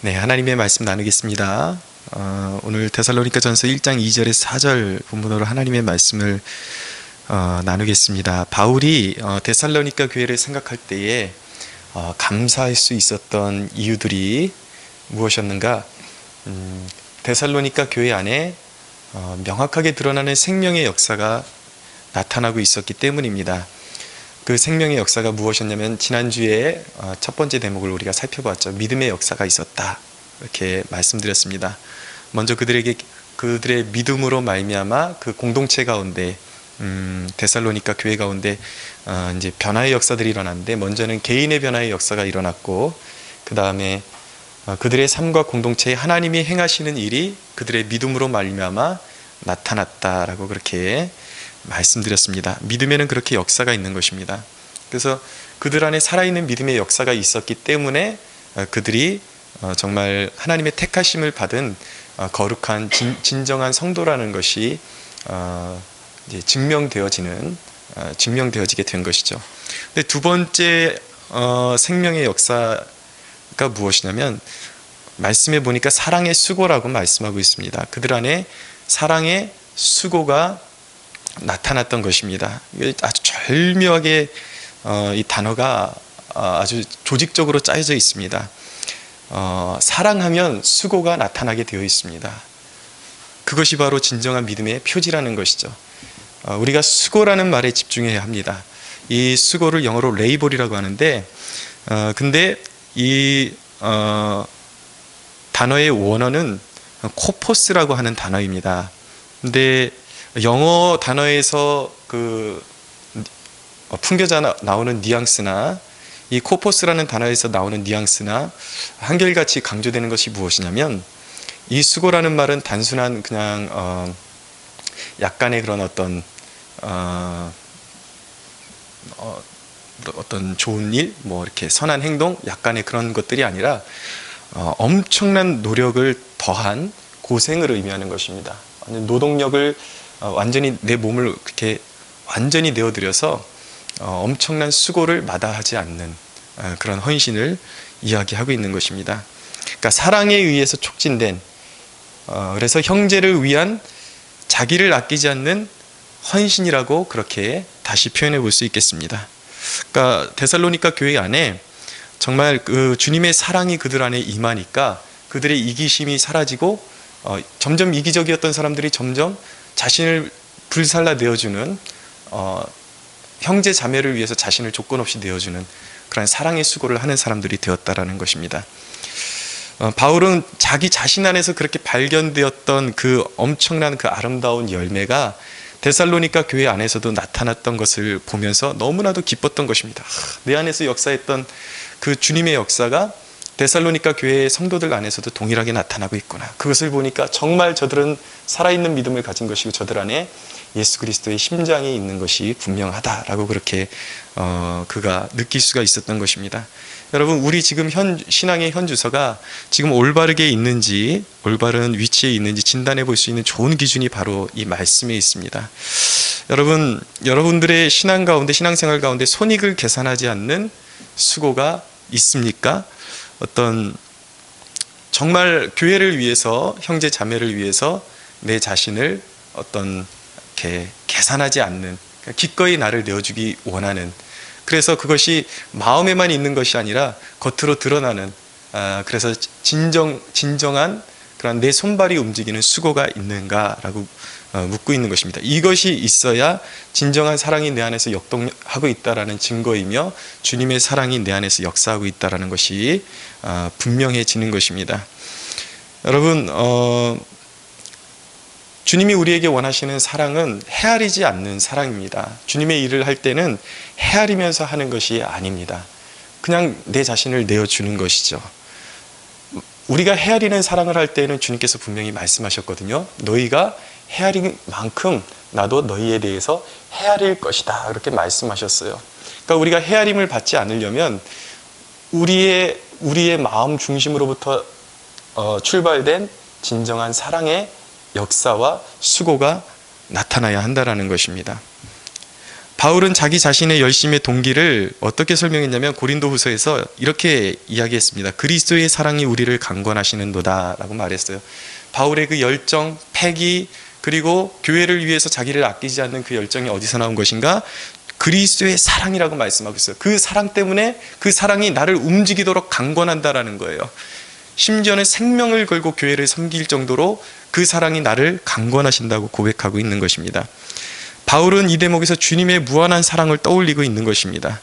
네, 하나님의 말씀 나누겠습니다. 오늘 데살로니가전서 1장 2절에서 4절 본문으로 하나님의 말씀을 나누겠습니다. 바울이 데살로니가 교회를 생각할 때에 감사할 수 있었던 이유들이 무엇이었는가? 데살로니가 교회 안에 명확하게 드러나는 생명의 역사가 나타나고 있었기 때문입니다. 그 생명의 역사가 무엇이었냐면 지난주에 첫 번째 대목을 우리가 살펴봤죠. 믿음의 역사가 있었다, 이렇게 말씀드렸습니다. 먼저 그들의 믿음으로 말미암아 그 공동체 가운데 데살로니가 교회 가운데 이제 변화의 역사들이 일어났는데, 먼저는 개인의 변화의 역사가 일어났고, 그 다음에 그들의 삶과 공동체에 하나님이 행하시는 일이 그들의 믿음으로 말미암아 나타났다라고 그렇게 말씀드렸습니다. 믿음에는 그렇게 역사가 있는 것입니다. 그래서 그들 안에 살아있는 믿음의 역사가 있었기 때문에 그들이 정말 하나님의 택하심을 받은 거룩한 진정한 성도라는 것이 이제 증명되어지게 된 것이죠. 근데 두 번째 생명의 역사가 무엇이냐면, 말씀에 보니까 사랑의 수고라고 말씀하고 있습니다. 그들 안에 사랑의 수고가 나타났던 것입니다. 아주 절묘하게 이 단어가 아주 조직적으로 짜여져 있습니다. 사랑하면 수고가 나타나게 되어 있습니다. 그것이 바로 진정한 믿음의 표지라는 것이죠. 우리가 수고라는 말에 집중해야 합니다. 이 수고를 영어로 레이볼이라고 하는데, 근데 이 단어의 원어는 코포스라고 하는 단어입니다. 근데 영어 단어에서 그 풍겨져 나오는 뉘앙스나 이 코포스라는 단어에서 나오는 뉘앙스나 한결같이 강조되는 것이 무엇이냐면, 이 수고라는 말은 단순한 그냥 약간의 그런 어떤 좋은 일, 뭐 이렇게 선한 행동, 약간의 그런 것들이 아니라 엄청난 노력을 더한 고생을 의미하는 것입니다. 노동력을 완전히 내 몸을 그렇게 완전히 내어드려서 엄청난 수고를 마다하지 않는 그런 헌신을 이야기하고 있는 것입니다. 그러니까 사랑에 의해서 촉진된, 그래서 형제를 위한 자기를 아끼지 않는 헌신이라고 그렇게 다시 표현해 볼 수 있겠습니다. 그러니까 데살로니가 교회 안에 정말 그 주님의 사랑이 그들 안에 임하니까 그들의 이기심이 사라지고 점점 이기적이었던 사람들이 점점 자신을 불살라 내어주는, 형제 자매를 위해서 자신을 조건 없이 내어주는 그런 사랑의 수고를 하는 사람들이 되었다라는 것입니다. 바울은 자기 자신 안에서 그렇게 발견되었던 그 엄청난 그 아름다운 열매가 데살로니가 교회 안에서도 나타났던 것을 보면서 너무나도 기뻤던 것입니다. 내 안에서 역사했던 그 주님의 역사가 데살로니가 교회의 성도들 안에서도 동일하게 나타나고 있구나. 그것을 보니까 정말 저들은 살아있는 믿음을 가진 것이고 저들 안에 예수 그리스도의 심장이 있는 것이 분명하다라고 그렇게 그가 느낄 수가 있었던 것입니다. 여러분, 우리 지금 신앙의 현주소가 지금 올바르게 있는지, 올바른 위치에 있는지 진단해 볼 수 있는 좋은 기준이 바로 이 말씀에 있습니다. 여러분들의 신앙 가운데, 신앙생활 가운데 손익을 계산하지 않는 수고가 있습니까? 정말 교회를 위해서, 형제 자매를 위해서 내 자신을 이렇게 계산하지 않는, 기꺼이 나를 내어주기 원하는, 그래서 그것이 마음에만 있는 것이 아니라 겉으로 드러나는, 그래서 진정한 그런 내 손발이 움직이는 수고가 있는가라고 묻고 있는 것입니다. 이것이 있어야 진정한 사랑이 내 안에서 역동하고 있다라는 증거이며 주님의 사랑이 내 안에서 역사하고 있다라는 것이 분명해지는 것입니다. 여러분, 주님이 우리에게 원하시는 사랑은 헤아리지 않는 사랑입니다. 주님의 일을 할 때는 헤아리면서 하는 것이 아닙니다. 그냥 내 자신을 내어주는 것이죠. 우리가 헤아리는 사랑을 할 때는 주님께서 분명히 말씀하셨거든요. 너희가 헤아린 만큼 나도 너희에 대해서 헤아릴 것이다, 그렇게 말씀하셨어요. 그러니까 우리가 헤아림을 받지 않으려면 우리의 마음 중심으로부터 출발된 진정한 사랑의 역사와 수고가 나타나야 한다는 것입니다. 바울은 자기 자신의 열심의 동기를 어떻게 설명했냐면 고린도후서에서 이렇게 이야기했습니다. 그리스도의 사랑이 우리를 강권하시는도다 라고 말했어요. 바울의 그 열정, 패기, 그리고 교회를 위해서 자기를 아끼지 않는 그 열정이 어디서 나온 것인가? 그리스도의 사랑이라고 말씀하고 있어요. 그 사랑 때문에 그 사랑이 나를 움직이도록 강권한다라는 거예요. 심지어는 생명을 걸고 교회를 섬길 정도로 그 사랑이 나를 강권하신다고 고백하고 있는 것입니다. 바울은 이 대목에서 주님의 무한한 사랑을 떠올리고 있는 것입니다.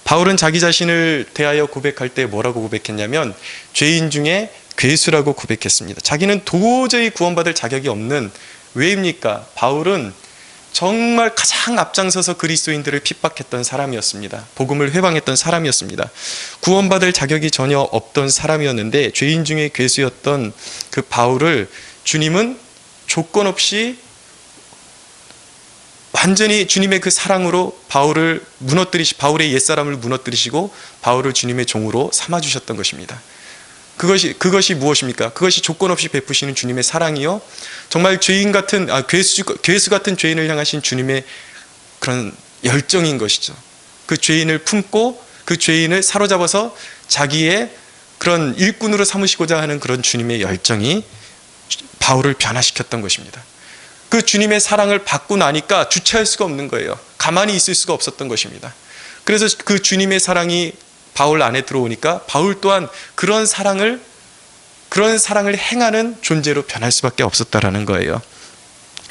바울은 자기 자신을 대하여 고백할 때 뭐라고 고백했냐면 죄인 중에 괴수라고 고백했습니다. 자기는 도저히 구원받을 자격이 없는, 왜입니까? 바울은 정말 가장 앞장서서 그리스도인들을 핍박했던 사람이었습니다. 복음을 회방했던 사람이었습니다. 구원받을 자격이 전혀 없던 사람이었는데 죄인 중에 괴수였던 그 바울을 주님은 조건 없이 완전히 주님의 그 사랑으로 바울의 옛사람을 무너뜨리시고 바울을 주님의 종으로 삼아주셨던 것입니다. 그것이 무엇입니까? 그것이 조건 없이 베푸시는 주님의 사랑이요, 정말 괴수 같은 죄인을 향하신 주님의 그런 열정인 것이죠. 그 죄인을 품고 그 죄인을 사로잡아서 자기의 그런 일꾼으로 삼으시고자 하는 그런 주님의 열정이 바울을 변화시켰던 것입니다. 그 주님의 사랑을 받고 나니까 주체할 수가 없는 거예요. 가만히 있을 수가 없었던 것입니다. 그래서 그 주님의 사랑이 바울 안에 들어오니까 바울 또한 그런 사랑을 행하는 존재로 변할 수밖에 없었다라는 거예요.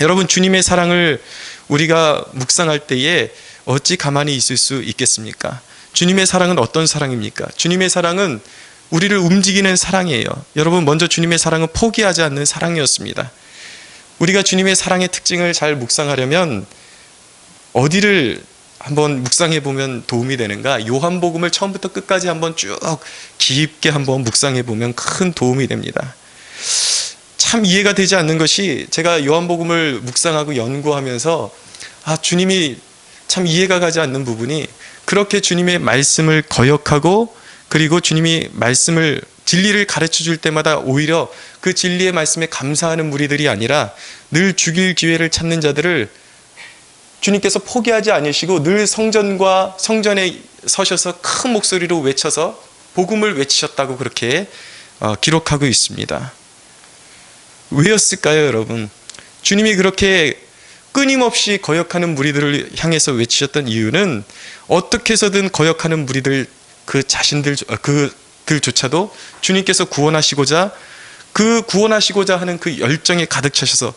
여러분, 주님의 사랑을 우리가 묵상할 때에 어찌 가만히 있을 수 있겠습니까? 주님의 사랑은 어떤 사랑입니까? 주님의 사랑은 우리를 움직이는 사랑이에요. 여러분, 먼저 주님의 사랑은 포기하지 않는 사랑이었습니다. 우리가 주님의 사랑의 특징을 잘 묵상하려면 어디를 한번 묵상해 보면 도움이 되는가? 요한복음을 처음부터 끝까지 한번 쭉 깊게 한번 묵상해 보면 큰 도움이 됩니다. 참 이해가 되지 않는 것이, 제가 요한복음을 묵상하고 연구하면서 주님이 참 이해가 가지 않는 부분이, 그렇게 주님의 말씀을 거역하고 그리고 주님이 진리를 가르쳐 줄 때마다 오히려 그 진리의 말씀에 감사하는 무리들이 아니라 늘 죽일 기회를 찾는 자들을 주님께서 포기하지 않으시고 늘 성전에 서셔서 큰 목소리로 외쳐서 복음을 외치셨다고 그렇게 기록하고 있습니다. 왜였을까요, 여러분? 주님이 그렇게 끊임없이 거역하는 무리들을 향해서 외치셨던 이유는, 어떻게 해서든 거역하는 무리들 그들조차도 주님께서 구원하시고자 하는 그 열정에 가득 차셔서,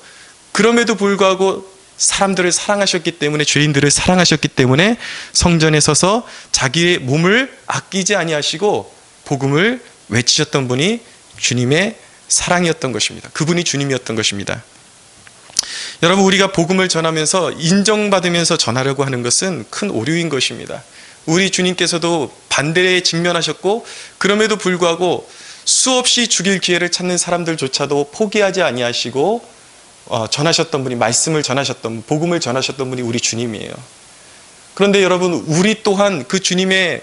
그럼에도 불구하고 사람들을 사랑하셨기 때문에, 죄인들을 사랑하셨기 때문에 성전에 서서 자기의 몸을 아끼지 아니하시고 복음을 외치셨던 분이 주님의 사랑이었던 것입니다. 그분이 주님이었던 것입니다. 여러분, 우리가 복음을 전하면서 인정받으면서 전하려고 하는 것은 큰 오류인 것입니다. 우리 주님께서도 반대에 직면하셨고, 그럼에도 불구하고 수없이 죽일 기회를 찾는 사람들조차도 포기하지 아니하시고 전하셨던 분이, 복음을 전하셨던 분이 우리 주님이에요. 그런데 여러분, 우리 또한 그 주님의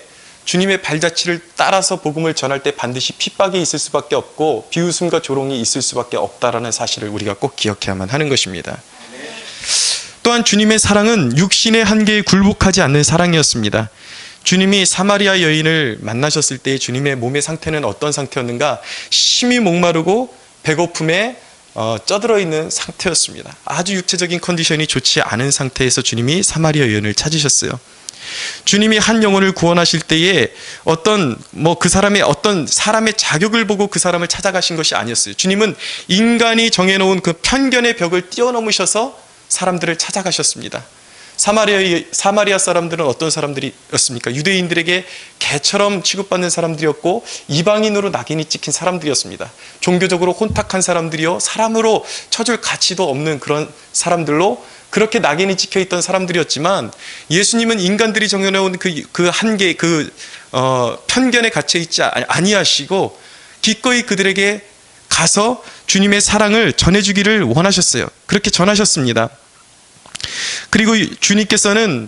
발자취를 따라서 복음을 전할 때 반드시 핍박이 있을 수밖에 없고 비웃음과 조롱이 있을 수밖에 없다라는 사실을 우리가 꼭 기억해야만 하는 것입니다. 또한 주님의 사랑은 육신의 한계에 굴복하지 않는 사랑이었습니다. 주님이 사마리아 여인을 만나셨을 때 주님의 몸의 상태는 어떤 상태였는가? 심히 목마르고 배고픔에 쪄들어 있는 상태였습니다. 아주 육체적인 컨디션이 좋지 않은 상태에서 주님이 사마리아 여인을 찾으셨어요. 주님이 한 영혼을 구원하실 때에 그 사람의 어떤 사람의 자격을 보고 그 사람을 찾아가신 것이 아니었어요. 주님은 인간이 정해놓은 그 편견의 벽을 뛰어넘으셔서 사람들을 찾아가셨습니다. 사마리아 사람들은 어떤 사람들이었습니까? 유대인들에게 개처럼 취급받는 사람들이었고 이방인으로 낙인이 찍힌 사람들이었습니다. 종교적으로 혼탁한 사람들이요, 사람으로 쳐줄 가치도 없는 그런 사람들로 그렇게 낙인이 찍혀있던 사람들이었지만, 예수님은 인간들이 정해놓은 그 한계, 편견에 갇혀있지 아니하시고 기꺼이 그들에게 가서 주님의 사랑을 전해주기를 원하셨어요. 그렇게 전하셨습니다. 그리고 주님께서는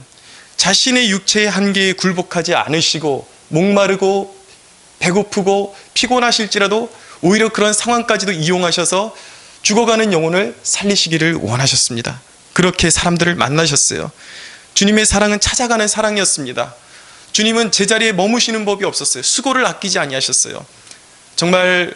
자신의 육체의 한계에 굴복하지 않으시고, 목마르고 배고프고 피곤하실지라도 오히려 그런 상황까지도 이용하셔서 죽어가는 영혼을 살리시기를 원하셨습니다. 그렇게 사람들을 만나셨어요. 주님의 사랑은 찾아가는 사랑이었습니다. 주님은 제자리에 머무시는 법이 없었어요. 수고를 아끼지 아니하셨어요. 정말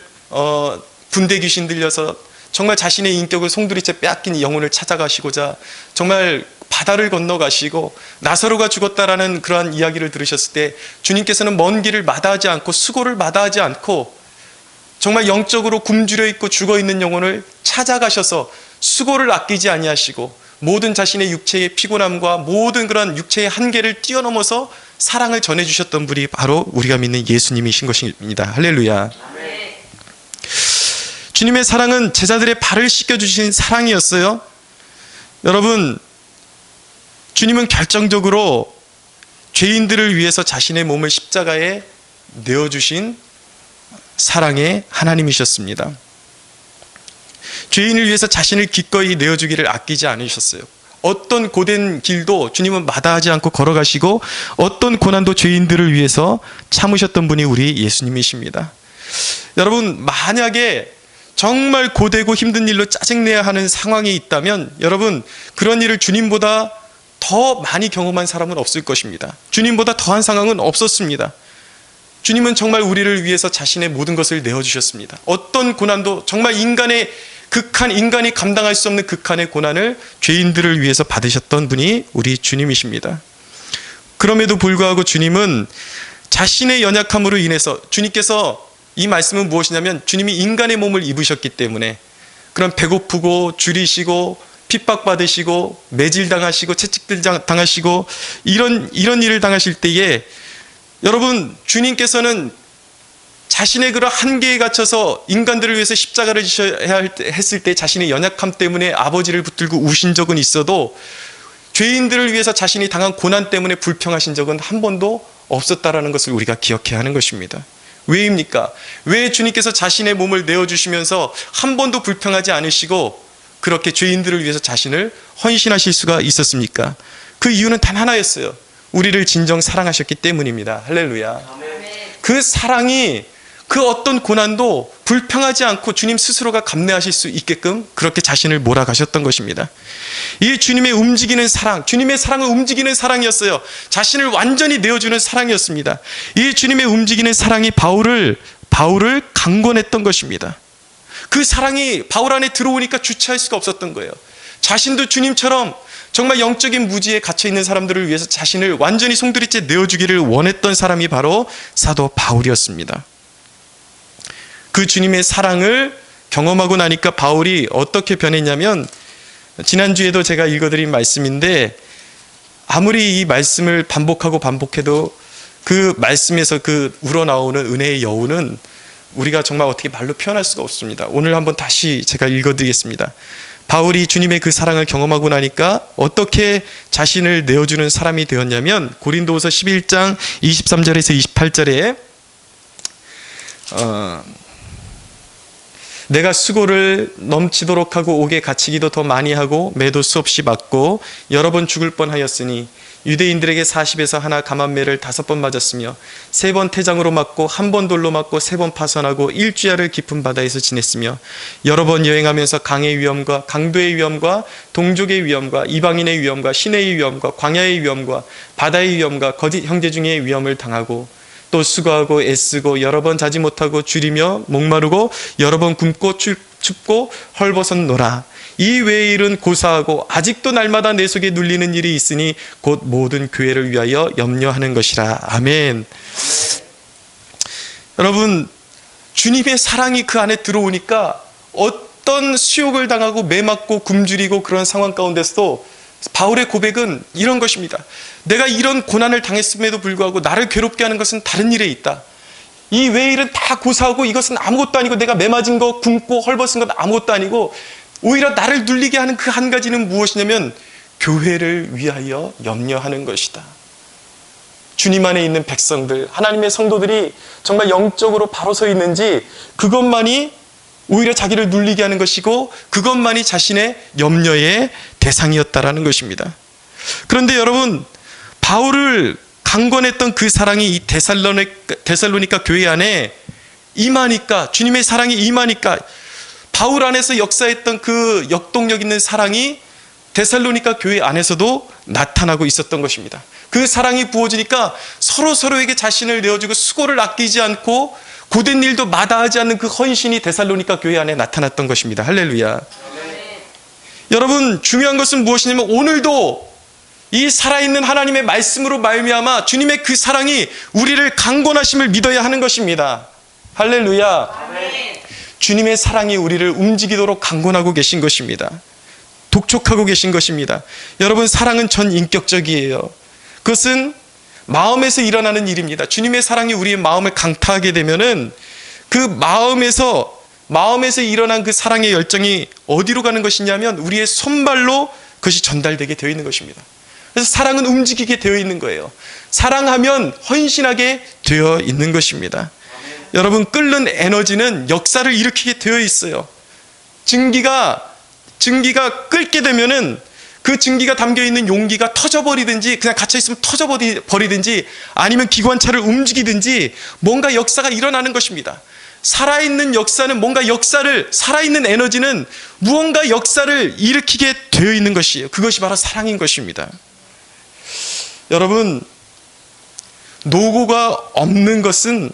군대 귀신 들려서 정말 자신의 인격을 송두리째 빼앗긴 영혼을 찾아가시고자 정말 바다를 건너가시고 나사로가 죽었다라는 그러한 이야기를 들으셨을 때 주님께서는 먼 길을 마다하지 않고 수고를 마다하지 않고 정말 영적으로 굶주려 있고 죽어 있는 영혼을 찾아가셔서 수고를 아끼지 아니하시고 모든 자신의 육체의 피곤함과 모든 그런 육체의 한계를 뛰어넘어서 사랑을 전해주셨던 분이 바로 우리가 믿는 예수님이신 것입니다. 할렐루야. 네. 주님의 사랑은 제자들의 발을 씻겨주신 사랑이었어요. 여러분, 주님은 결정적으로 죄인들을 위해서 자신의 몸을 십자가에 내어주신 사랑의 하나님이셨습니다. 죄인을 위해서 자신을 기꺼이 내어주기를 아끼지 않으셨어요. 어떤 고된 길도 주님은 마다하지 않고 걸어가시고 어떤 고난도 죄인들을 위해서 참으셨던 분이 우리 예수님이십니다. 여러분, 만약에 정말 고되고 힘든 일로 짜증내야 하는 상황이 있다면 여러분, 그런 일을 주님보다 더 많이 경험한 사람은 없을 것입니다. 주님보다 더한 상황은 없었습니다. 주님은 정말 우리를 위해서 자신의 모든 것을 내어주셨습니다. 어떤 고난도 정말 인간이 감당할 수 없는 극한의 고난을 죄인들을 위해서 받으셨던 분이 우리 주님이십니다. 그럼에도 불구하고 주님은 자신의 연약함으로 인해서, 주님께서 이 말씀은 무엇이냐면 주님이 인간의 몸을 입으셨기 때문에 그런 배고프고 줄이시고 핍박받으시고 매질당하시고 채찍질 당하시고 이런 일을 당하실 때에 여러분, 주님께서는 자신의 그런 한계에 갇혀서 인간들을 위해서 십자가를 지셔야 했을 때 자신의 연약함 때문에 아버지를 붙들고 우신 적은 있어도 죄인들을 위해서 자신이 당한 고난 때문에 불평하신 적은 한 번도 없었다라는 것을 우리가 기억해야 하는 것입니다. 왜입니까? 왜 주님께서 자신의 몸을 내어주시면서 한 번도 불평하지 않으시고 그렇게 죄인들을 위해서 자신을 헌신하실 수가 있었습니까? 그 이유는 단 하나였어요. 우리를 진정 사랑하셨기 때문입니다. 할렐루야. 그 사랑이 그 어떤 고난도 불평하지 않고 주님 스스로가 감내하실 수 있게끔 그렇게 자신을 몰아가셨던 것입니다. 이 주님의 움직이는 사랑, 주님의 사랑은 움직이는 사랑이었어요. 자신을 완전히 내어주는 사랑이었습니다. 이 주님의 움직이는 사랑이 바울을 강권했던 것입니다. 그 사랑이 바울 안에 들어오니까 주체할 수가 없었던 거예요. 자신도 주님처럼 정말 영적인 무지에 갇혀있는 사람들을 위해서 자신을 완전히 송두리째 내어주기를 원했던 사람이 바로 사도 바울이었습니다. 그 주님의 사랑을 경험하고 나니까 바울이 어떻게 변했냐면, 지난주에도 제가 읽어드린 말씀인데 아무리 이 말씀을 반복해도 그 말씀에서 그 우러나오는 은혜의 여우는 우리가 정말 어떻게 말로 표현할 수가 없습니다. 오늘 한번 다시 제가 읽어드리겠습니다. 바울이 주님의 그 사랑을 경험하고 나니까 어떻게 자신을 내어주는 사람이 되었냐면, 고린도후서 11장 23절에서 28절에 내가 수고를 넘치도록 하고 옥에 갇히기도 더 많이 하고 매도 수없이 맞고 여러 번 죽을 뻔하였으니 유대인들에게 40에서 하나 감한매를 5번 맞았으며 3번 태장으로 맞고 1번 돌로 맞고 3번 파선하고 일주야를 깊은 바다에서 지냈으며 여러 번 여행하면서 강의 위험과 강도의 위험과 동족의 위험과 이방인의 위험과 시내의 위험과 광야의 위험과 바다의 위험과 거짓 형제 중의 위험을 당하고 또 수고하고 애쓰고 여러 번 자지 못하고 줄이며 목마르고 여러 번 굶고 춥고 헐벗었노라. 이 외의 일은 고사하고 아직도 날마다 내 속에 눌리는 일이 있으니 곧 모든 교회를 위하여 염려하는 것이라. 아멘. 여러분, 주님의 사랑이 그 안에 들어오니까 어떤 수욕을 당하고 매맞고 굶주리고 그런 상황 가운데서도 바울의 고백은 이런 것입니다. 내가 이런 고난을 당했음에도 불구하고 나를 괴롭게 하는 것은 다른 일에 있다. 이 외의 일은 다 고사하고 이것은 아무것도 아니고, 내가 매맞은 거, 굶고 헐벗은 건 아무것도 아니고, 오히려 나를 눌리게 하는 그 한 가지는 무엇이냐면 교회를 위하여 염려하는 것이다. 주님 안에 있는 백성들, 하나님의 성도들이 정말 영적으로 바로 서 있는지, 그것만이 오히려 자기를 눌리게 하는 것이고 그것만이 자신의 염려의 대상이었다라는 것입니다. 그런데 여러분, 바울을 강권했던 그 사랑이 이 데살로니가 교회 안에 임하니까, 주님의 사랑이 임하니까 바울 안에서 역사했던 그 역동력 있는 사랑이 데살로니가 교회 안에서도 나타나고 있었던 것입니다. 그 사랑이 부어지니까 서로에게 자신을 내어주고 수고를 아끼지 않고 고된 일도 마다하지 않는 그 헌신이 데살로니가 교회 안에 나타났던 것입니다. 할렐루야. 여러분, 중요한 것은 무엇이냐면 오늘도 이 살아있는 하나님의 말씀으로 말미암아 주님의 그 사랑이 우리를 강권하심을 믿어야 하는 것입니다. 할렐루야. 아멘. 주님의 사랑이 우리를 움직이도록 강권하고 계신 것입니다. 독촉하고 계신 것입니다. 여러분, 사랑은 전인격적이에요. 그것은 마음에서 일어나는 일입니다. 주님의 사랑이 우리의 마음을 강타하게 되면은 그 마음에서 일어난 그 사랑의 열정이 어디로 가는 것이냐면 우리의 손발로 그것이 전달되게 되어 있는 것입니다. 그래서 사랑은 움직이게 되어 있는 거예요. 사랑하면 헌신하게 되어 있는 것입니다. 여러분, 끓는 에너지는 역사를 일으키게 되어 있어요. 증기가 끓게 되면은 그 증기가 담겨있는 용기가 터져버리든지 그냥 갇혀있으면 터져버리든지 아니면 기관차를 움직이든지 뭔가 역사가 일어나는 것입니다. 살아있는 역사는 살아있는 에너지는 무언가 역사를 일으키게 되어 있는 것이에요. 그것이 바로 사랑인 것입니다. 여러분, 노고가 없는 것은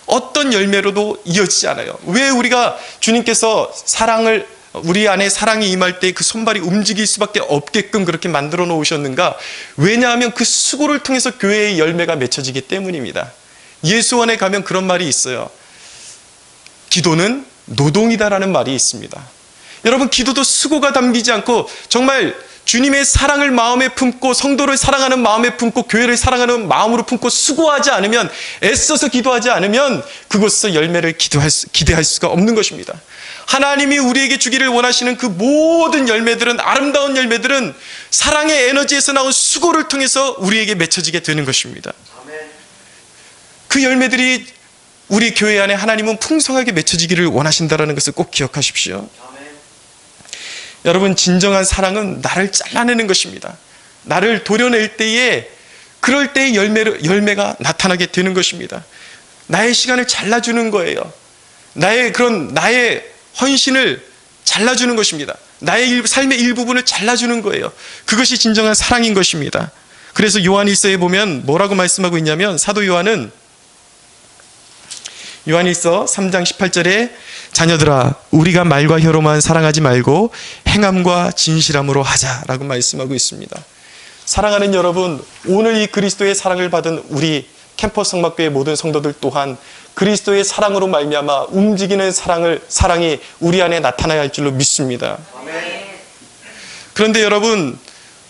어떤 열매로도 이어지지 않아요. 왜 우리가 주님께서 우리 안에 사랑이 임할 때 그 손발이 움직일 수밖에 없게끔 그렇게 만들어 놓으셨는가? 왜냐하면 그 수고를 통해서 교회의 열매가 맺혀지기 때문입니다. 예수원에 가면 그런 말이 있어요. 기도는 노동이다라는 말이 있습니다. 여러분, 기도도 수고가 담기지 않고 정말 주님의 사랑을 마음에 품고 성도를 사랑하는 마음에 품고 교회를 사랑하는 마음으로 품고 수고하지 않으면, 애써서 기도하지 않으면 그곳에서 열매를 기대할 수가 없는 것입니다. 하나님이 우리에게 주기를 원하시는 그 모든 열매들은, 아름다운 열매들은 사랑의 에너지에서 나온 수고를 통해서 우리에게 맺혀지게 되는 것입니다. 그 열매들이 우리 교회 안에 하나님은 풍성하게 맺혀지기를 원하신다는 것을 꼭 기억하십시오. 여러분, 진정한 사랑은 나를 잘라내는 것입니다. 나를 도려낼 때에, 그럴 때의 열매가 나타나게 되는 것입니다. 나의 시간을 잘라주는 거예요. 나의 헌신을 잘라주는 것입니다. 나의 삶의 일부분을 잘라주는 거예요. 그것이 진정한 사랑인 것입니다. 그래서 요한일서에 보면 뭐라고 말씀하고 있냐면, 사도 요한은 요한일서 3장 18절에 자녀들아, 우리가 말과 혀로만 사랑하지 말고 행함과 진실함으로 하자라고 말씀하고 있습니다. 사랑하는 여러분, 오늘 이 그리스도의 사랑을 받은 우리 캠퍼스 성막교회 모든 성도들 또한 그리스도의 사랑으로 말미암아 움직이는 사랑이 우리 안에 나타나야 할 줄로 믿습니다. 그런데 여러분,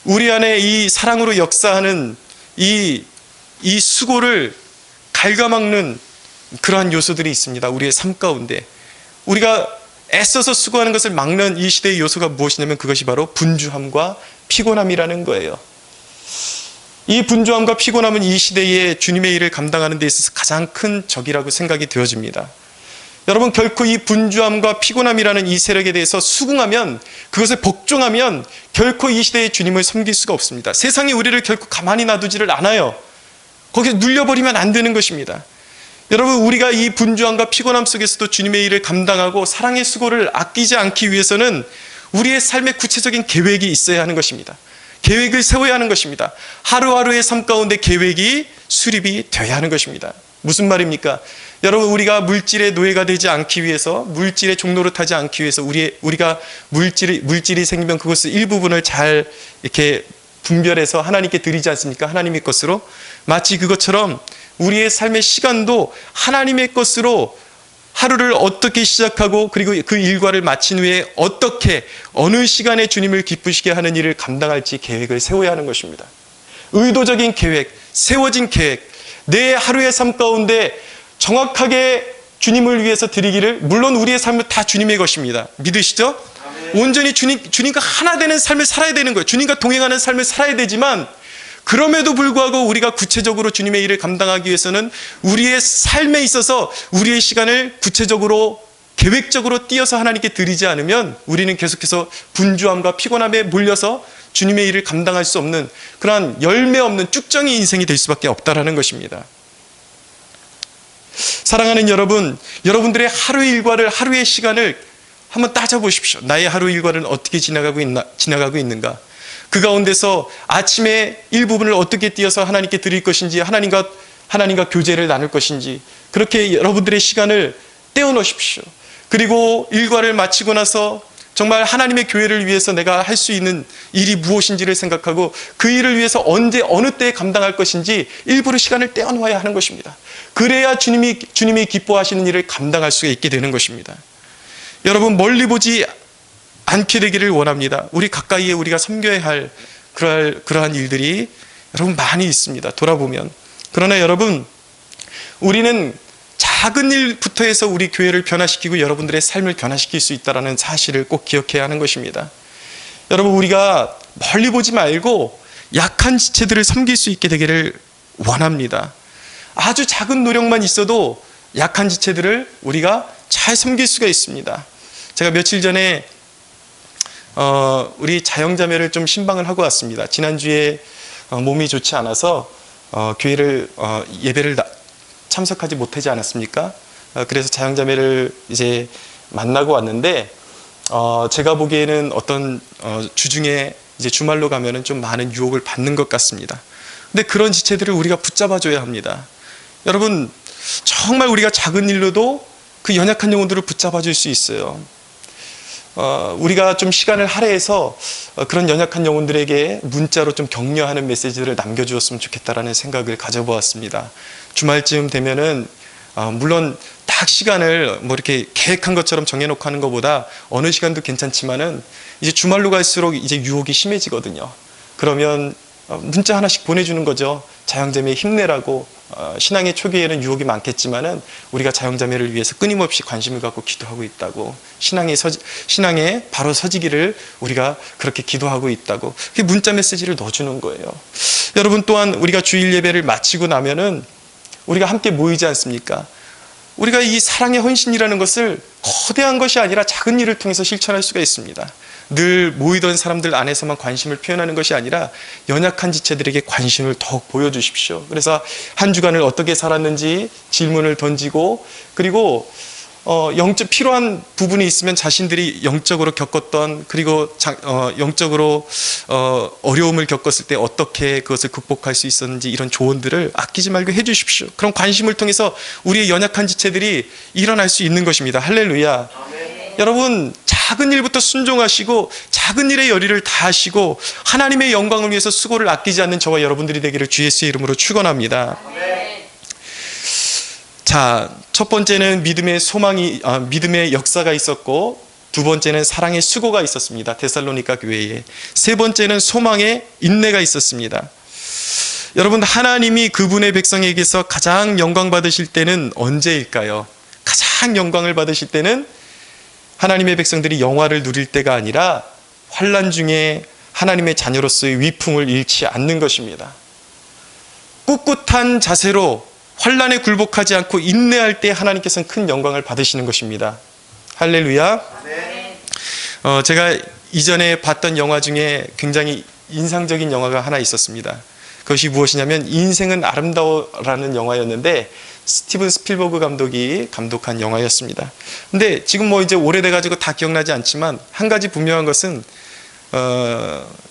우리 안에 이 사랑으로 역사하는 이 수고를 갉아먹는 그러한 요소들이 있습니다. 우리의 삶 가운데 우리가 애써서 수고하는 것을 막는 이 시대의 요소가 무엇이냐면 그것이 바로 분주함과 피곤함이라는 거예요. 이 분주함과 피곤함은 이 시대에 주님의 일을 감당하는 데 있어서 가장 큰 적이라고 생각이 되어집니다. 여러분, 결코 이 분주함과 피곤함이라는 이 세력에 대해서 수긍하면, 그것에 복종하면 결코 이 시대의 주님을 섬길 수가 없습니다. 세상이 우리를 결코 가만히 놔두지를 않아요. 거기에 눌려버리면 안 되는 것입니다. 여러분, 우리가 이 분주함과 피곤함 속에서도 주님의 일을 감당하고 사랑의 수고를 아끼지 않기 위해서는 우리의 삶의 구체적인 계획이 있어야 하는 것입니다. 계획을 세워야 하는 것입니다. 하루하루의 삶 가운데 계획이 수립이 되어야 하는 것입니다. 무슨 말입니까? 여러분, 우리가 물질의 노예가 되지 않기 위해서, 물질의 종로를 타지 않기 위해서 우리가 물질이 생기면 그것을 일부분을 잘 이렇게 분별해서 하나님께 드리지 않습니까? 하나님의 것으로. 마치 그것처럼 우리의 삶의 시간도 하나님의 것으로 하루를 어떻게 시작하고 그리고 그 일과를 마친 후에 어느 시간에 주님을 기쁘시게 하는 일을 감당할지 계획을 세워야 하는 것입니다. 의도적인 계획, 세워진 계획, 내 하루의 삶 가운데 정확하게 주님을 위해서 드리기를, 물론 우리의 삶은 다 주님의 것입니다. 믿으시죠? 온전히 주님과 하나 되는 삶을 살아야 되는 거예요. 주님과 동행하는 삶을 살아야 되지만, 그럼에도 불구하고 우리가 구체적으로 주님의 일을 감당하기 위해서는 우리의 삶에 있어서 우리의 시간을 구체적으로 계획적으로 띄어서 하나님께 드리지 않으면 우리는 계속해서 분주함과 피곤함에 몰려서 주님의 일을 감당할 수 없는 그러한 열매 없는 쭉정이 인생이 될 수밖에 없다라는 것입니다. 사랑하는 여러분, 여러분들의 하루 일과를, 하루의 시간을 한번 따져보십시오. 나의 하루 일과는 어떻게 지나가고 있는가? 그 가운데서 아침에 일부분을 어떻게 띄어서 하나님께 드릴 것인지, 하나님과 교제를 나눌 것인지, 그렇게 여러분들의 시간을 떼어놓으십시오. 그리고 일과를 마치고 나서 정말 하나님의 교회를 위해서 내가 할 수 있는 일이 무엇인지를 생각하고 그 일을 위해서 언제 어느 때에 감당할 것인지 일부러 시간을 떼어놓아야 하는 것입니다. 그래야 주님이 기뻐하시는 일을 감당할 수가 있게 되는 것입니다. 여러분, 멀리 보지 않게 되기를 원합니다. 우리 가까이에 우리가 섬겨야 할 그러한 일들이 여러분 많이 있습니다. 돌아보면. 그러나 여러분, 우리는 작은 일부터 해서 우리 교회를 변화시키고 여러분들의 삶을 변화시킬 수 있다는 사실을 꼭 기억해야 하는 것입니다. 여러분, 우리가 멀리 보지 말고 약한 지체들을 섬길 수 있게 되기를 원합니다. 아주 작은 노력만 있어도 약한 지체들을 우리가 잘 섬길 수가 있습니다. 제가 며칠 전에 우리 자영자매를 좀 신방을 하고 왔습니다. 지난주에 몸이 좋지 않아서 교회를 예배를 참석하지 못하지 않았습니까? 그래서 자영자매를 이제 만나고 왔는데 제가 보기에는 어떤 주중에 이제 주말로 가면은 좀 많은 유혹을 받는 것 같습니다. 근데 그런 지체들을 우리가 붙잡아줘야 합니다. 여러분, 정말 우리가 작은 일로도 그 연약한 영혼들을 붙잡아줄 수 있어요. 우리가 좀 시간을 할애해서 그런 연약한 영혼들에게 문자로 좀 격려하는 메시지를 남겨주었으면 좋겠다라는 생각을 가져보았습니다. 주말쯤 되면은 물론 딱 시간을 뭐 이렇게 계획한 것처럼 정해놓고 하는 것보다 어느 시간도 괜찮지만은 이제 주말로 갈수록 이제 유혹이 심해지거든요. 그러면 문자 하나씩 보내주는 거죠. 자영자매 힘내라고. 신앙의 초기에는 유혹이 많겠지만은 우리가 자영자매를 위해서 끊임없이 관심을 갖고 기도하고 있다고, 신앙에 바로 서지기를 우리가 그렇게 기도하고 있다고, 그게 문자 메시지를 넣어주는 거예요. 여러분, 또한 우리가 주일 예배를 마치고 나면은 우리가 함께 모이지 않습니까? 우리가 이 사랑의 헌신이라는 것을 거대한 것이 아니라 작은 일을 통해서 실천할 수가 있습니다. 늘 모이던 사람들 안에서만 관심을 표현하는 것이 아니라 연약한 지체들에게 관심을 더욱 보여주십시오. 그래서 한 주간을 어떻게 살았는지 질문을 던지고, 그리고 영적 필요한 부분이 있으면 자신들이 영적으로 겪었던, 그리고 영적으로 어려움을 겪었을 때 어떻게 그것을 극복할 수 있었는지 이런 조언들을 아끼지 말고 해주십시오. 그런 관심을 통해서 우리의 연약한 지체들이 일어날 수 있는 것입니다. 할렐루야. 아멘. 여러분, 작은 일부터 순종하시고 작은 일에 열의를 다하시고 하나님의 영광을 위해서 수고를 아끼지 않는 저와 여러분들이 되기를 주 예수의 이름으로 축원합니다. 아멘. 자, 첫 번째는 믿음의 역사가 있었고, 두 번째는 사랑의 수고가 있었습니다. 데살로니가 교회에. 세 번째는 소망의 인내가 있었습니다. 여러분, 하나님이 그분의 백성에게서 가장 영광 받으실 때는 언제일까요? 가장 영광을 받으실 때는 하나님의 백성들이 영화를 누릴 때가 아니라 환난 중에 하나님의 자녀로서의 위풍을 잃지 않는 것입니다. 꿋꿋한 자세로 환난에 굴복하지 않고 인내할 때 하나님께서는 큰 영광을 받으시는 것입니다. 할렐루야. 네. 제가 이전에 봤던 영화 중에 굉장히 인상적인 영화가 하나 있었습니다. 그것이 무엇이냐면 인생은 아름다워라는 영화였는데 스티븐 스필버그 감독이 감독한 영화였습니다. 근데 지금 뭐 이제 오래돼 가지고 다 기억나지 않지만 한 가지 분명한 것은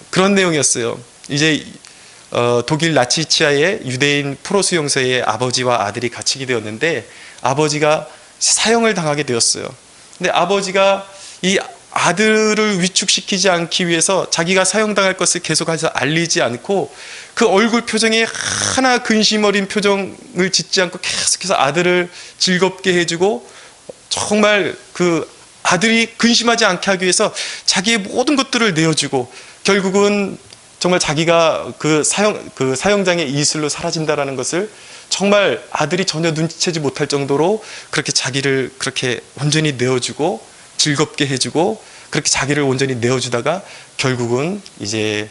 그런 내용이었어요. 이제 독일 나치치하의 유대인 포로 수용소에 아버지와 아들이 갇히게 되었는데 아버지가 사형을 당하게 되었어요. 근데 아버지가 이 아들을 위축시키지 않기 위해서 자기가 사형당할 것을 계속해서 알리지 않고 그 얼굴 표정에 하나 근심 어린 표정을 짓지 않고 계속해서 아들을 즐겁게 해주고, 정말 그 아들이 근심하지 않게 하기 위해서 자기의 모든 것들을 내어주고, 결국은 정말 자기가 그 사형장의 이슬로 사라진다라는 것을 정말 아들이 전혀 눈치채지 못할 정도로 그렇게 자기를 그렇게 온전히 내어주고 즐겁게 해주고, 그렇게 자기를 온전히 내어주다가 결국은 이제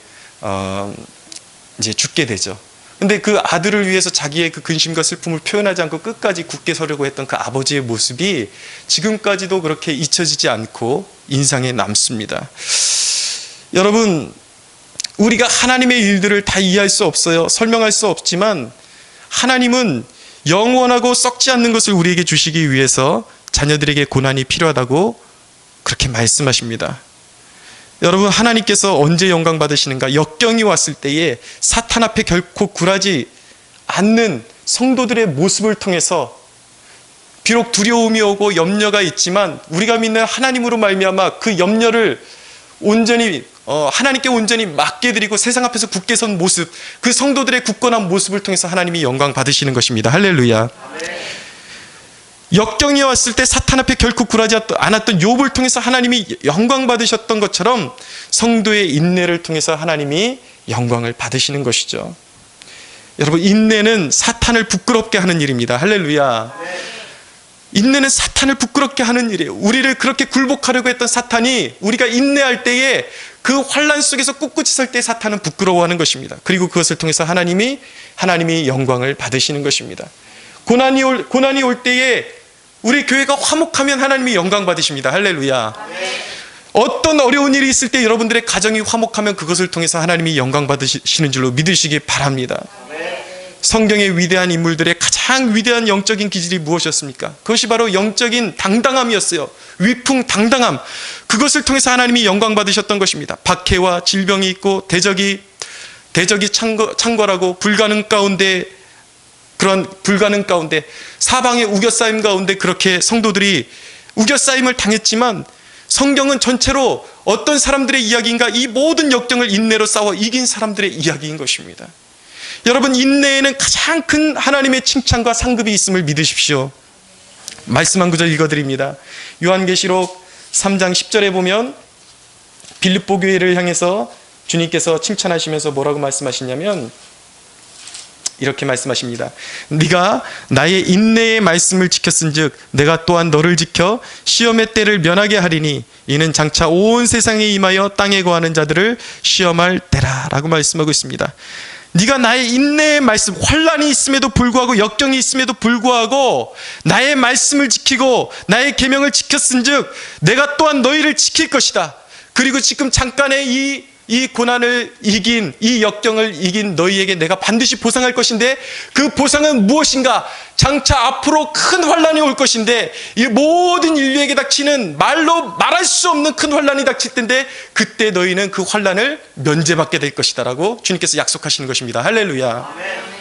죽게 되죠. 근데 그 아들을 위해서 자기의 그 근심과 슬픔을 표현하지 않고 끝까지 굳게 서려고 했던 그 아버지의 모습이 지금까지도 그렇게 잊혀지지 않고 인상에 남습니다. 여러분, 우리가 하나님의 일들을 다 이해할 수 없어요. 설명할 수 없지만 하나님은 영원하고 썩지 않는 것을 우리에게 주시기 위해서 자녀들에게 고난이 필요하다고 그렇게 말씀하십니다. 여러분, 하나님께서 언제 영광 받으시는가? 역경이 왔을 때에 사탄 앞에 결코 굴하지 않는 성도들의 모습을 통해서, 비록 두려움이 오고 염려가 있지만 우리가 믿는 하나님으로 말미암아 그 염려를 온전히 하나님께 온전히 맡겨드리고 세상 앞에서 굳게 선 모습, 그 성도들의 굳건한 모습을 통해서 하나님이 영광 받으시는 것입니다. 할렐루야. 역경이 왔을 때 사탄 앞에 결코 굴하지 않았던 욥을 통해서 하나님이 영광 받으셨던 것처럼 성도의 인내를 통해서 하나님이 영광을 받으시는 것이죠. 여러분, 인내는 사탄을 부끄럽게 하는 일입니다. 할렐루야. 인내는 사탄을 부끄럽게 하는 일이에요. 우리를 그렇게 굴복하려고 했던 사탄이 우리가 인내할 때에 그 환난 속에서 꿋꿋이 설 때 사탄은 부끄러워하는 것입니다. 그리고 그것을 통해서 하나님이 영광을 받으시는 것입니다. 고난이 올 때에 우리 교회가 화목하면 하나님이 영광 받으십니다. 할렐루야. 어떤 어려운 일이 있을 때 여러분들의 가정이 화목하면 그것을 통해서 하나님이 영광 받으시는 줄로 믿으시기 바랍니다. 성경의 위대한 인물들의 가장 위대한 영적인 기질이 무엇이었습니까? 그것이 바로 영적인 당당함이었어요. 위풍당당함. 그것을 통해서 하나님이 영광 받으셨던 것입니다. 박해와 질병이 있고 대적이 창궐하고 불가능 가운데, 그런 불가능 가운데, 사방의 우겨싸임 가운데 그렇게 성도들이 우겨싸임을 당했지만 성경은 전체로 어떤 사람들의 이야기인가? 이 모든 역경을 인내로 싸워 이긴 사람들의 이야기인 것입니다. 여러분, 인내에는 가장 큰 하나님의 칭찬과 상급이 있음을 믿으십시오. 말씀 한 구절 읽어드립니다. 요한계시록 3장 10절에 보면 빌립보 교회를 향해서 주님께서 칭찬하시면서 뭐라고 말씀하시냐면 이렇게 말씀하십니다. 네가 나의 인내의 말씀을 지켰은즉 내가 또한 너를 지켜 시험의 때를 면하게 하리니 이는 장차 온 세상에 임하여 땅에 거하는 자들을 시험할 때라 라고 말씀하고 있습니다. 네가 나의 인내의 말씀, 환난이 있음에도 불구하고 역경이 있음에도 불구하고 나의 말씀을 지키고 나의 계명을 지켰은즉 내가 또한 너희를 지킬 것이다. 그리고 지금 잠깐의 이 고난을 이긴, 이 역경을 이긴 너희에게 내가 반드시 보상할 것인데, 그 보상은 무엇인가? 장차 앞으로 큰 환난이 올 것인데, 이 모든 인류에게 닥치는 말로 말할 수 없는 큰 환난이 닥칠 텐데, 그때 너희는 그 환난을 면제받게 될 것이다 라고 주님께서 약속하시는 것입니다. 할렐루야. 아멘.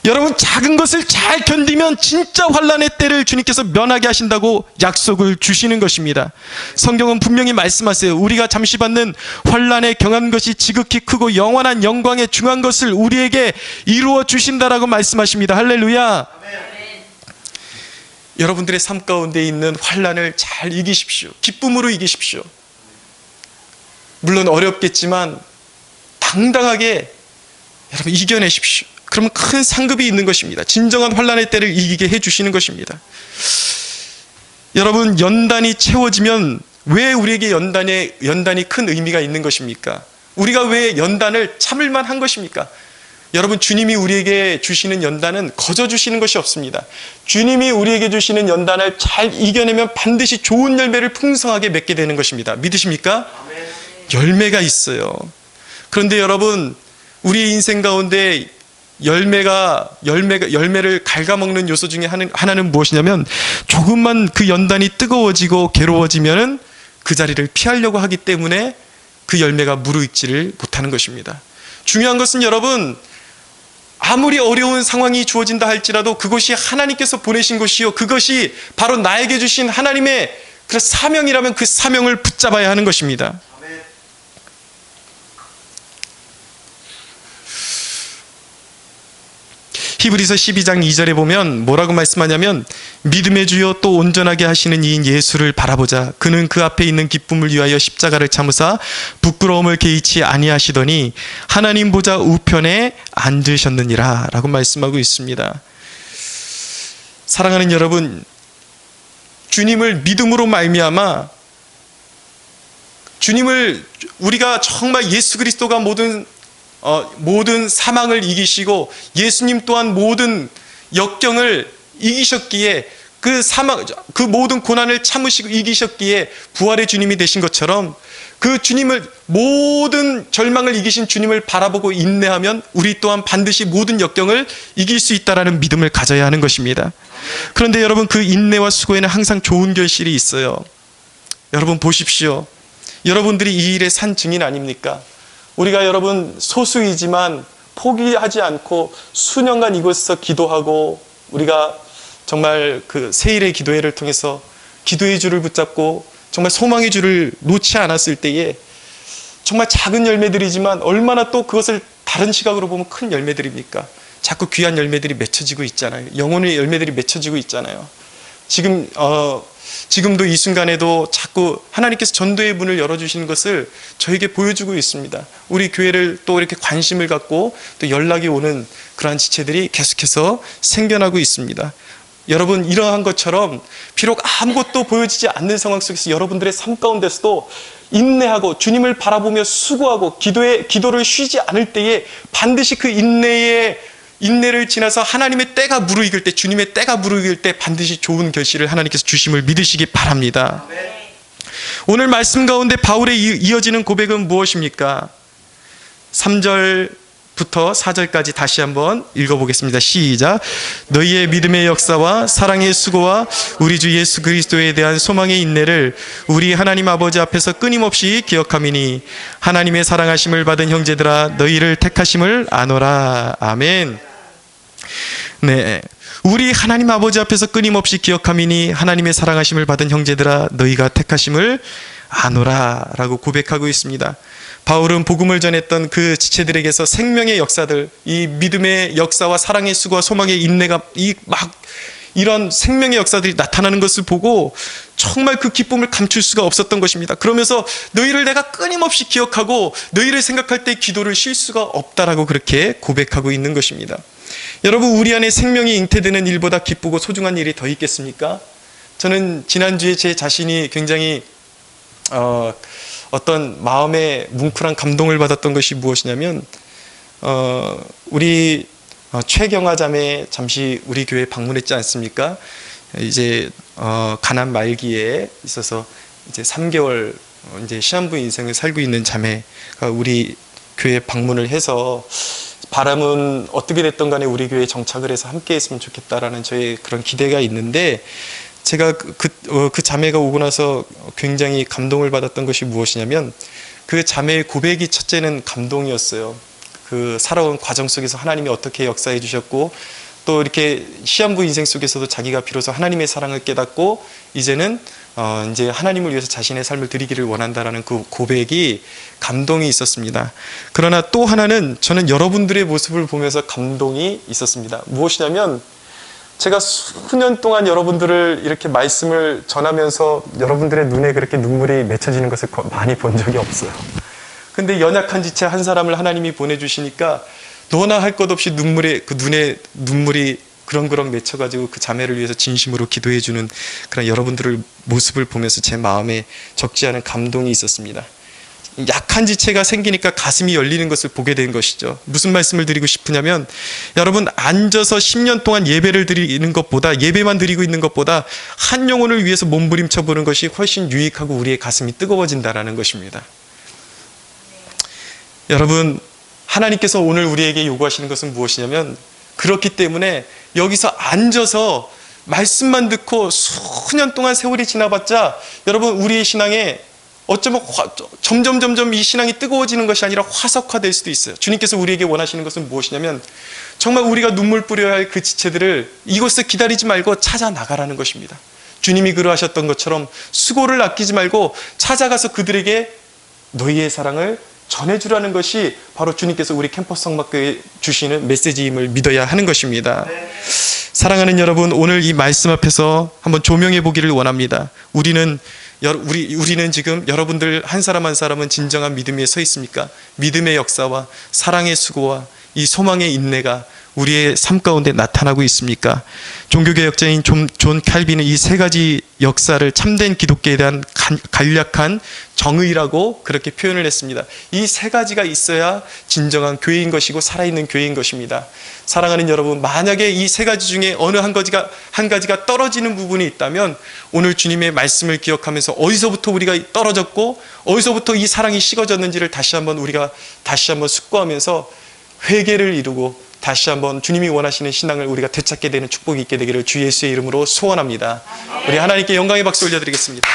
여러분, 작은 것을 잘 견디면 진짜 환난의 때를 주님께서 면하게 하신다고 약속을 주시는 것입니다. 성경은 분명히 말씀하세요. 우리가 잠시 받는 환난에 경한 것이 지극히 크고 영원한 영광에 중한 것을 우리에게 이루어 주신다라고 말씀하십니다. 할렐루야. 아멘. 여러분들의 삶 가운데 있는 환난을 잘 이기십시오. 기쁨으로 이기십시오. 물론 어렵겠지만 당당하게 여러분 이겨내십시오. 그러면 큰 상급이 있는 것입니다. 진정한 환난의 때를 이기게 해주시는 것입니다. 여러분, 연단이 채워지면 왜 우리에게 연단이 큰 의미가 있는 것입니까? 우리가 왜 연단을 참을만 한 것입니까? 여러분, 주님이 우리에게 주시는 연단은 거저 주시는 것이 없습니다. 주님이 우리에게 주시는 연단을 잘 이겨내면 반드시 좋은 열매를 풍성하게 맺게 되는 것입니다. 믿으십니까? 열매가 있어요. 그런데 여러분, 우리 인생 가운데 열매를 갉아먹는 요소 중에 하나는 무엇이냐면, 조금만 그 연단이 뜨거워지고 괴로워지면은 그 자리를 피하려고 하기 때문에 그 열매가 무르익지를 못하는 것입니다. 중요한 것은 여러분, 아무리 어려운 상황이 주어진다 할지라도 그것이 하나님께서 보내신 것이요, 그것이 바로 나에게 주신 하나님의 그 사명이라면 그 사명을 붙잡아야 하는 것입니다. 히브리서 12장 2절에 보면 뭐라고 말씀하냐면, 믿음의 주요 또 온전하게 하시는 이인 예수를 바라보자. 그는 그 앞에 있는 기쁨을 위하여 십자가를 참으사 부끄러움을 개의치 아니하시더니 하나님 보좌 우편에 앉으셨느니라 라고 말씀하고 있습니다. 사랑하는 여러분, 주님을 믿음으로 말미암아 주님을 우리가 정말 예수 그리스도가 모든 사망을 이기시고 예수님 또한 모든 역경을 이기셨기에 그 모든 고난을 참으시고 이기셨기에 부활의 주님이 되신 것처럼, 그 주님을, 모든 절망을 이기신 주님을 바라보고 인내하면 우리 또한 반드시 모든 역경을 이길 수 있다라는 믿음을 가져야 하는 것입니다. 그런데 여러분, 그 인내와 수고에는 항상 좋은 결실이 있어요. 여러분 보십시오. 여러분들이 이 일의 산 증인 아닙니까? 우리가 여러분 소수이지만 포기하지 않고 수년간 이곳에서 기도하고 우리가 정말 그 세일의 기도회를 통해서 기도의 줄을 붙잡고 정말 소망의 줄을 놓지 않았을 때에 정말 작은 열매들이지만 얼마나 또 그것을 다른 시각으로 보면 큰 열매들입니까? 자꾸 귀한 열매들이 맺혀지고 있잖아요. 영혼의 열매들이 맺혀지고 있잖아요. 지금도 이 순간에도 자꾸 하나님께서 전도의 문을 열어주시는 것을 저에게 보여주고 있습니다. 우리 교회를 또 이렇게 관심을 갖고 또 연락이 오는 그러한 지체들이 계속해서 생겨나고 있습니다. 여러분, 이러한 것처럼 비록 아무것도 보여지지 않는 상황 속에서 여러분들의 삶 가운데서도 인내하고 주님을 바라보며 수고하고 기도를 쉬지 않을 때에 반드시 그 인내를 지나서 하나님의 때가 무르익을 때, 주님의 때가 무르익을 때 반드시 좋은 결실을 하나님께서 주심을 믿으시기 바랍니다. 오늘 말씀 가운데 바울의 이어지는 고백은 무엇입니까? 3절부터 4절까지 다시 한번 읽어보겠습니다. 시작. 너희의 믿음의 역사와 사랑의 수고와 우리 주 예수 그리스도에 대한 소망의 인내를 우리 하나님 아버지 앞에서 끊임없이 기억함이니 하나님의 사랑하심을 받은 형제들아 너희를 택하심을 아노라. 아멘. 네, 우리 하나님 아버지 앞에서 끊임없이 기억함이니 하나님의 사랑하심을 받은 형제들아 너희가 택하심을 아노라 라고 고백하고 있습니다. 바울은 복음을 전했던 그 지체들에게서 생명의 역사들, 이 믿음의 역사와 사랑의 수고와 소망의 인내가 이런 생명의 역사들이 나타나는 것을 보고 정말 그 기쁨을 감출 수가 없었던 것입니다. 그러면서 너희를 내가 끊임없이 기억하고 너희를 생각할 때 기도를 쉴 수가 없다라고 그렇게 고백하고 있는 것입니다. 여러분, 우리 안에 생명이 잉태되는 일보다 기쁘고 소중한 일이 더 있겠습니까? 저는 지난주에 제 자신이 굉장히 어떤 마음에 뭉클한 감동을 받았던 것이 무엇이냐면 우리 최경화 자매 잠시 우리 교회에 방문했지 않습니까? 이제 가난 말기에 있어서 이제 3개월 이제 시한부 인생을 살고 있는 자매가 우리 교회에 방문을 해서 바람은 어떻게 됐든 간에 우리 교회에 정착을 해서 함께 했으면 좋겠다라는 저의 그런 기대가 있는데 제가 그 자매가 오고 나서 굉장히 감동을 받았던 것이 무엇이냐면 그 자매의 고백이 첫째는 감동이었어요. 그 살아온 과정 속에서 하나님이 어떻게 역사해 주셨고 또 이렇게 시한부 인생 속에서도 자기가 비로소 하나님의 사랑을 깨닫고 이제는 이제 하나님을 위해서 자신의 삶을 드리기를 원한다라는 그 고백이 감동이 있었습니다. 그러나 또 하나는 저는 여러분들의 모습을 보면서 감동이 있었습니다. 무엇이냐면 제가 수년 동안 여러분들을 이렇게 말씀을 전하면서 여러분들의 눈에 그렇게 눈물이 맺혀지는 것을 많이 본 적이 없어요. 근데 연약한 지체 한 사람을 하나님이 보내주시니까 너나 할 것 없이 그 눈에 눈물이 그렁그렁 맺혀가지고 그 자매를 위해서 진심으로 기도해주는 그런 여러분들의 모습을 보면서 제 마음에 적지 않은 감동이 있었습니다. 약한 지체가 생기니까 가슴이 열리는 것을 보게 된 것이죠. 무슨 말씀을 드리고 싶으냐면 여러분, 앉아서 10년 동안 예배를 드리는 것보다, 예배만 드리고 있는 것보다 한 영혼을 위해서 몸부림쳐 보는 것이 훨씬 유익하고 우리의 가슴이 뜨거워진다라는 것입니다. 여러분, 하나님께서 오늘 우리에게 요구하시는 것은 무엇이냐면, 그렇기 때문에 여기서 앉아서 말씀만 듣고 수년 동안 세월이 지나봤자 여러분, 우리의 신앙에 어쩌면 점점 이 신앙이 뜨거워지는 것이 아니라 화석화될 수도 있어요. 주님께서 우리에게 원하시는 것은 무엇이냐면 정말 우리가 눈물 뿌려야 할 그 지체들을 이곳에 기다리지 말고 찾아 나가라는 것입니다. 주님이 그러하셨던 것처럼 수고를 아끼지 말고 찾아가서 그들에게 너희의 사랑을 전해주라는 것이 바로 주님께서 우리 캠퍼스 성막교회에 주시는 메시지임을 믿어야 하는 것입니다. 사랑하는 여러분, 오늘 이 말씀 앞에서 한번 조명해 보기를 원합니다. 우리는 지금 여러분들 한 사람 한 사람은 진정한 믿음 위에 서 있습니까? 믿음의 역사와 사랑의 수고와 이 소망의 인내가 우리의 삶 가운데 나타나고 있습니까? 종교개혁자인 존 칼빈은 이 세 가지 역사를 참된 기독교에 대한 간략한 정의라고 그렇게 표현을 했습니다. 이 세 가지가 있어야 진정한 교회인 것이고 살아있는 교회인 것입니다. 사랑하는 여러분, 만약에 이 세 가지 중에 어느 한 가지가 떨어지는 부분이 있다면 오늘 주님의 말씀을 기억하면서 어디서부터 우리가 떨어졌고 어디서부터 이 사랑이 식어졌는지를 다시 한번 숙고하면서 회개를 이루고 다시 한번 주님이 원하시는 신앙을 우리가 되찾게 되는 축복이 있게 되기를 주 예수의 이름으로 소원합니다. 우리 하나님께 영광의 박수 올려드리겠습니다.